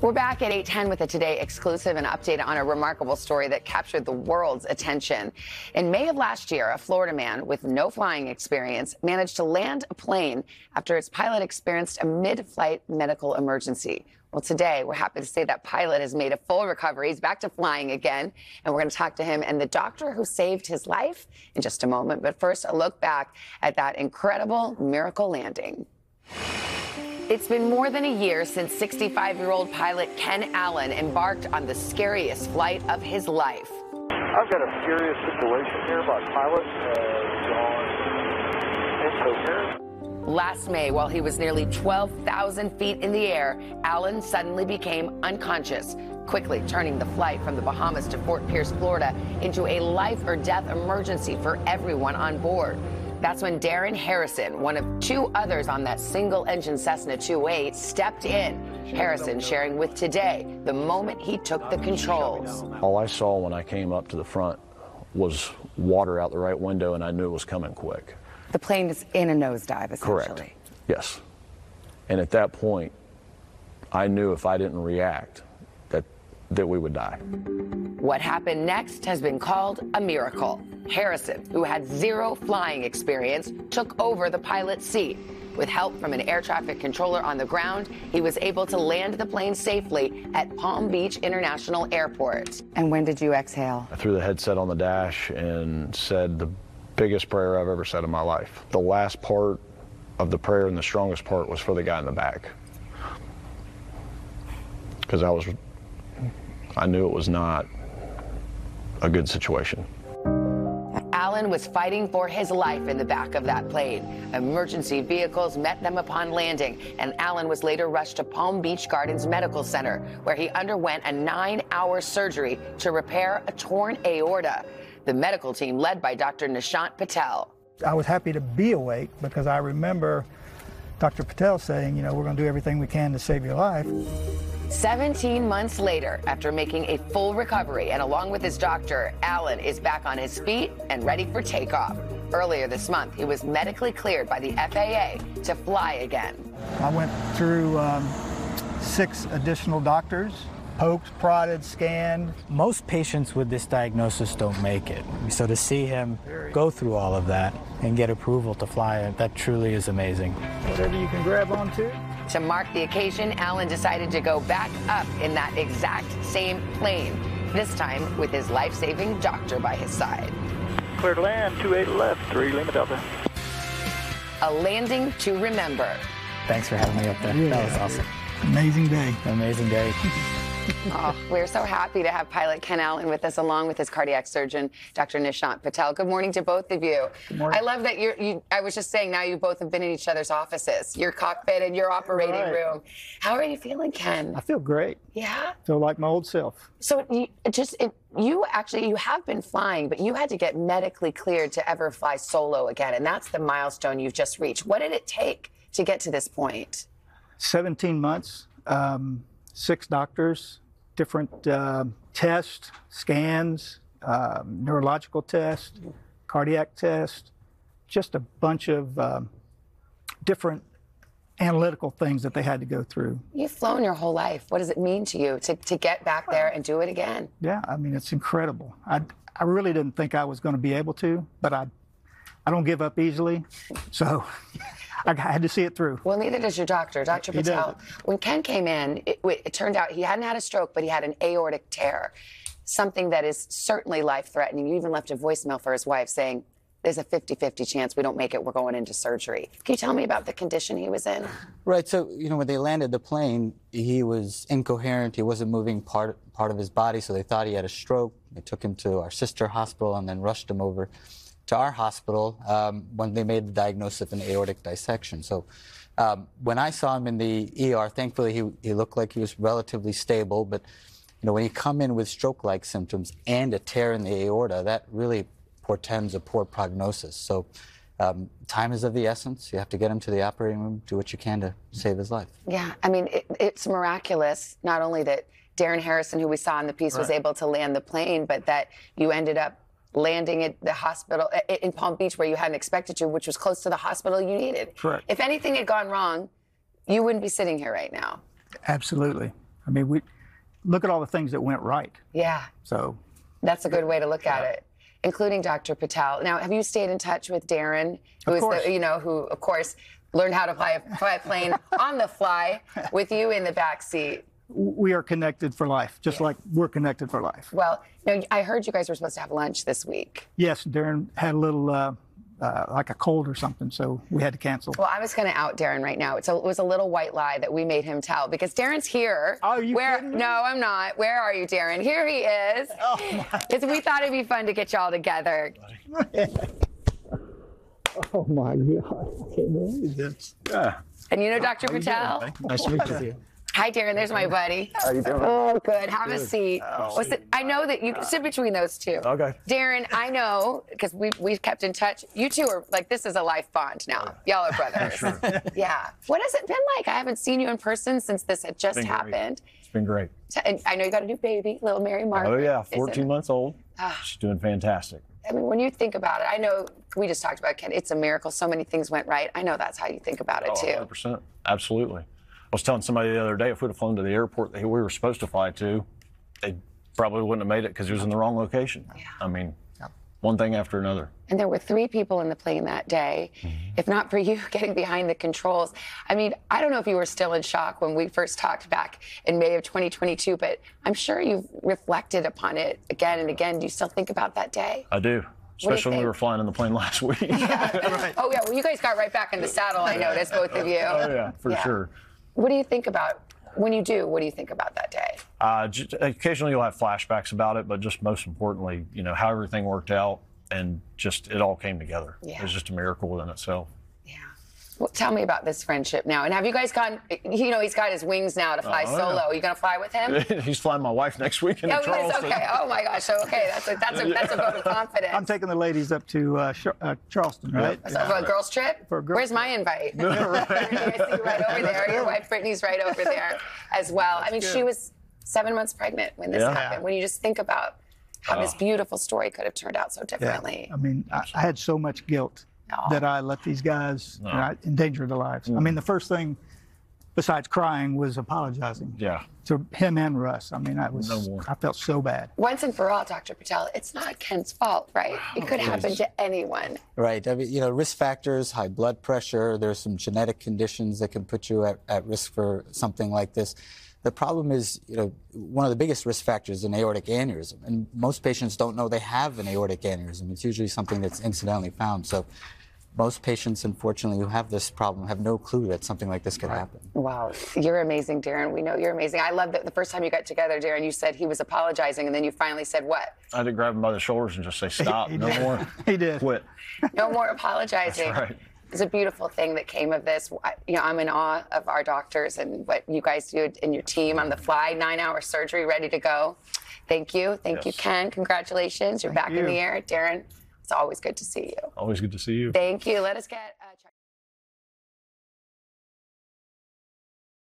We're back at 8:10 with a Today exclusive, an update on a remarkable story that captured the world's attention. In May of last year, a Florida man with no flying experience managed to land a plane after its pilot experienced a mid-flight medical emergency. Well, today, we're happy to say that pilot has made a full recovery. He's back to flying again, and we're going to talk to him and the doctor who saved his life in just a moment. But first, a look back at that incredible miracle landing. It's been more than a year since 65-year-old pilot Ken Allen embarked on the scariest flight of his life. I've got a serious situation here. My pilot has gone incoherent. Last May, while he was nearly 12,000 feet in the air, Allen suddenly became unconscious, quickly turning the flight from the Bahamas to Fort Pierce, Florida, into a life-or-death emergency for everyone on board. That's when Darren Harrison, one of two others on that single-engine Cessna 208, stepped in. Harrison sharing with Today the moment he took the controls. All I saw when I came up to the front was water out the right window, and I knew it was coming quick. The plane is in a nosedive, essentially. Correct. Yes. And at that point, I knew if I didn't react, that we would die. What happened next has been called a miracle. Harrison, who had zero flying experience, took over the pilot's seat. With help from an air traffic controller on the ground, he was able to land the plane safely at Palm Beach International Airport. And when did you exhale? I threw the headset on the dash and said the biggest prayer I've ever said in my life. The last part of the prayer and the strongest part was for the guy in the back. Because I knew it was not a good situation. Allen was fighting for his life in the back of that plane. Emergency vehicles met them upon landing, and Allen was later rushed to Palm Beach Gardens Medical Center, where he underwent a 9-hour surgery to repair a torn aorta. The medical team, led by Dr. Nishant Patel. I was happy to be awake because I remember Dr. Patel saying, we're going to do everything we can to save your life. 17 months later, after making a full recovery and along with his doctor, Allen is back on his feet and ready for takeoff. Earlier this month, he was medically cleared by the FAA to fly again. I went through 6 additional doctors, poked, prodded, scanned. Most patients with this diagnosis don't make it. So to see him go through all of that and get approval to fly, that truly is amazing. Whatever you can grab onto. To mark the occasion, Allen decided to go back up in that exact same plane, this time with his life-saving doctor by his side. Clear to land, 28 left, 3 Lima Delta. A landing to remember. Thanks for having me up there. Yeah. That was awesome. Amazing day. Amazing day. Oh, we're so happy to have pilot Ken Allen with us, along with his cardiac surgeon, Dr. Nishant Patel. Good morning to both of you. Good morning. I love that I was just saying, now you both have been in each other's offices, your cockpit and your operating room. How are you feeling, Ken? I feel great. Yeah? Feel like my old self. So you have been flying, but you had to get medically cleared to ever fly solo again, and that's the milestone you've just reached. What did it take to get to this point? 17 months. 6 doctors, different tests, scans, neurological tests, cardiac tests, just a bunch of different analytical things that they had to go through. You've flown your whole life. What does it mean to you to get back there and do it again? Yeah, I mean, it's incredible. I really didn't think I was going to be able to, but I don't give up easily, so I had to see it through. Well, neither does your doctor, Dr. Patel. When Ken came in, it turned out he hadn't had a stroke, but he had an aortic tear, something that is certainly life-threatening. You even left a voicemail for his wife saying, there's a 50-50 chance we don't make it, we're going into surgery. Can you tell me about the condition he was in? Right, so, when they landed the plane, he was incoherent, he wasn't moving part of his body, so they thought he had a stroke. They took him to our sister hospital and then rushed him over to our hospital when they made the diagnosis of an aortic dissection. So when I saw him in the ER, thankfully he looked like he was relatively stable, but when you come in with stroke-like symptoms and a tear in the aorta, that really portends a poor prognosis. So time is of the essence. You have to get him to the operating room, do what you can to save his life. Yeah, I mean, it's miraculous, not only that Darren Harrison, who we saw in the piece, was able to land the plane, but that you ended up landing at the hospital in Palm Beach where you hadn't expected to, which was close to the hospital you needed. Correct. If anything had gone wrong, you wouldn't be sitting here right now. Absolutely. I mean, we look at all the things that went right. Yeah. So That's a good way to look at it, including Dr. Patel. Now, have you stayed in touch with Darren, who Of is course. who of course learned how to fly a plane on the fly with you in the back seat? we are connected for life, just like we're connected for life. Well, now, I heard you guys were supposed to have lunch this week. Yes, Darren had a little, like a cold or something, so we had to cancel. Well, I was going to out Darren right now. It was a little white lie that we made him tell because Darren's here. Are you kidding me? No, I'm not. Where are you, Darren? Here he is. Oh, my. Because we thought it'd be fun to get y'all together. Oh, my God. I can't believe this. Yeah. And you know Dr. Patel? Nice to meet you. Hi, Darren. There's my buddy. How you doing? Oh, good. Have a seat. I know that you can sit between those two. Okay. Darren, I know, because we've kept in touch. You two are like, this is a life bond now. Y'all are brothers. Sure. Yeah. What has it been like? I haven't seen you in person since this had just Been great. happened. It's been great. And I know you got a new baby, little Mary Margaret. Oh, yeah, Isn't 14 it? months old. She's doing fantastic. I mean, when you think about it, I know we just talked about Ken. It's a miracle. So many things went right. I know that's how you think about it, Oh, too. 100%. Absolutely. I was telling somebody the other day, if we'd have flown to the airport that we were supposed to fly to, they probably wouldn't have made it because it was in the wrong location. Yeah. I mean, one thing after another. And there were 3 people in the plane that day. If not for you getting behind the controls. I mean, I don't know if you were still in shock when we first talked back in May of 2022, but I'm sure you've reflected upon it again and again. Do you still think about that day? I do. Especially when we think? were flying in the plane last week. Right. Oh, yeah. Well, you guys got right back in the saddle, I noticed, both of you. Oh, yeah, for sure. What do you think about, when you do, what do you think about that day? Occasionally you'll have flashbacks about it, but just most importantly, you know, how everything worked out and just it all came together. Yeah. It was just a miracle within itself. Yeah. Well, tell me about this friendship now. And have you guys gone, you know, he's got his wings now to fly Oh, solo. yeah. Are you going to fly with him? He's flying my wife next week in Oh, he is? Charleston. Okay. Oh, my gosh. So, okay. That's a vote of confidence. I'm taking the ladies up to Charleston, right? So for a girls' trip? For a girls' Where's my invite? I see you right over there. Your wife Brittany's right over there as well. I mean, she was 7 months pregnant when this happened. When you just think about how this beautiful story could have turned out so differently. I mean, I had so much guilt that I let these guys endanger their lives. I mean, the first thing besides crying was apologizing. Yeah. To him and Russ. I mean, I felt so bad. Once and for all, Dr. Patel, it's not Ken's fault, right? It could happen to anyone. Right. I mean, you know, risk factors, high blood pressure, there's some genetic conditions that can put you at risk for something like this. The problem is, you know, one of the biggest risk factors is an aortic aneurysm. And most patients don't know they have an aortic aneurysm. It's usually something that's incidentally found. So most patients, unfortunately, who have this problem have no clue that something like this could happen. Wow. You're amazing, Darren. We know you're amazing. I love that the first time you got together, Darren, you said he was apologizing, and then you finally said what? I had to grab him by the shoulders and just say, stop, He no did. more. He did. Quit. No more apologizing. That's right. It's a beautiful thing that came of this. You know, I'm in awe of our doctors and what you guys do and your team on the fly, 9-hour surgery, ready to go. Thank you. Thank you, Ken. Congratulations. You're back in the air. Darren, it's always good to see you. Always good to see you. Thank you. Let us get...